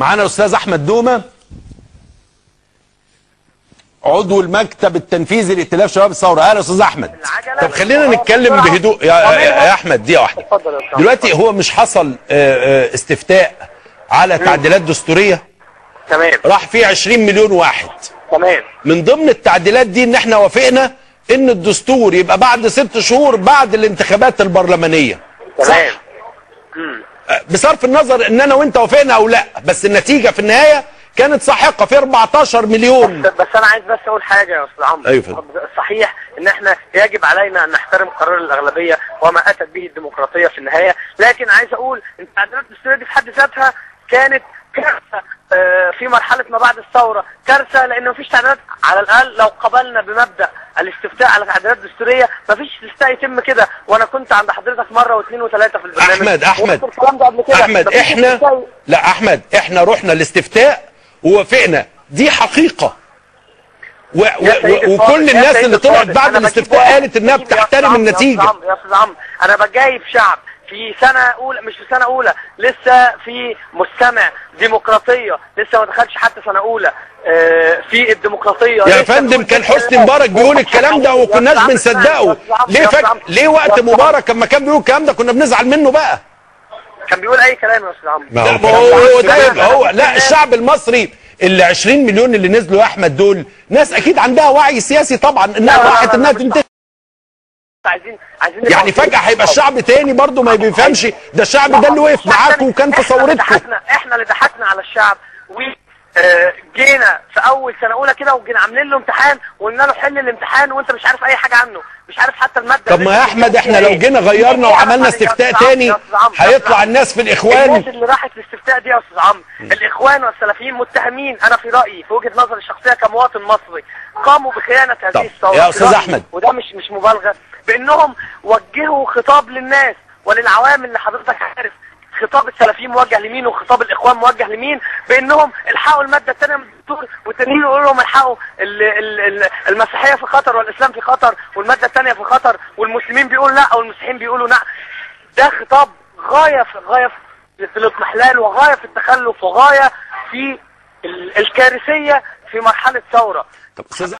معانا استاذ احمد دومه عضو المكتب التنفيذي لائتلاف شباب الثوره. اهلا استاذ احمد. طب خلينا نتكلم بهدوء يا احمد دقيقه واحده. دلوقتي هو مش حصل استفتاء على تعديلات دستوريه؟ تمام. راح فيه 20 مليون واحد. تمام. من ضمن التعديلات دي ان احنا وافقنا ان الدستور يبقى بعد 6 شهور بعد الانتخابات البرلمانيه. تمام. بصرف النظر ان انا وانت وافقنا او لا، بس النتيجه في النهايه كانت ساحقه في 14 مليون. بس انا عايز بس اقول حاجه يا استاذ عمرو. ايوه. صحيح ان احنا يجب علينا ان نحترم قرار الاغلبيه وما اتت به الديمقراطيه في النهايه، لكن عايز اقول ان التعديلات الدستوريه دي في حد ذاتها كانت كارثه في مرحله ما بعد الثوره، كارثه لان مفيش تعديلات. على الاقل لو قبلنا بمبدا الاستفتاء على تعديلات دستوريه مفيش استفتاء يتم كده، وانا كنت عند حضرتك مره واثنين وثلاثه في البرنامج. احمد احنا رحنا الاستفتاء ووافقنا، دي حقيقه وكل الناس اللي طلعت بعد الاستفتاء قالت انها بتحترم النتيجه. يا استاذ عمرو انا بجايب شعب في سنه اولى، مش في سنه اولى، لسه في مستمع ديمقراطيه، لسه ما دخلش حتى سنه اولى في الديمقراطيه. يا فندم كان حسني مبارك بيقول الكلام ده وما كناش بنصدقه. ليه وقت مبارك لما كان بيقول الكلام ده كنا بنزعل منه بقى؟ كان بيقول اي كلام يا استاذ عمرو. هو لا الشعب المصري ال 20 مليون اللي نزلوا يا احمد دول ناس اكيد عندها وعي سياسي طبعا انها راحت انها تنتخب. عايزين يعني فجأة هيبقى الشعب تاني برضه ما بيفهمش ده الشعب ده اللي وقف معاكم وكان في ثورتكم. احنا اللي ضحكنا على الشعب وجينا في اول سنه اولى كده وجينا عاملين له امتحان وقلنا له حل الامتحان وانت مش عارف اي حاجه عنه، مش عارف حتى الماده. طب ما يا احمد احنا لو جينا غيرنا وعملنا استفتاء تاني هيطلع الناس في الاخوان. الناس اللي راحت الاستفتاء دي يا استاذ عمرو الاخوان والسلفيين متهمين، انا في رايي في وجهه نظري الشخصيه كمواطن مصري قاموا بخيانه هذه الثوره. يا استاذ احمد وده مش مبالغه، بانهم وجهوا خطاب للناس وللعوام اللي حضرتك عارف خطاب السلفيين موجه لمين وخطاب الاخوان موجه لمين، بانهم الحقوا الماده الثانيه من الدستور، والتانيين يقولوا لهم الحقوا المسيحيه في خطر والاسلام في خطر والماده الثانيه في خطر، والمسلمين بيقولوا لا والمسيحيين بيقولوا لا. ده خطاب غايه في الاضمحلال وغايه في التخلف وغايه في الكارثيه في مرحله ثوره.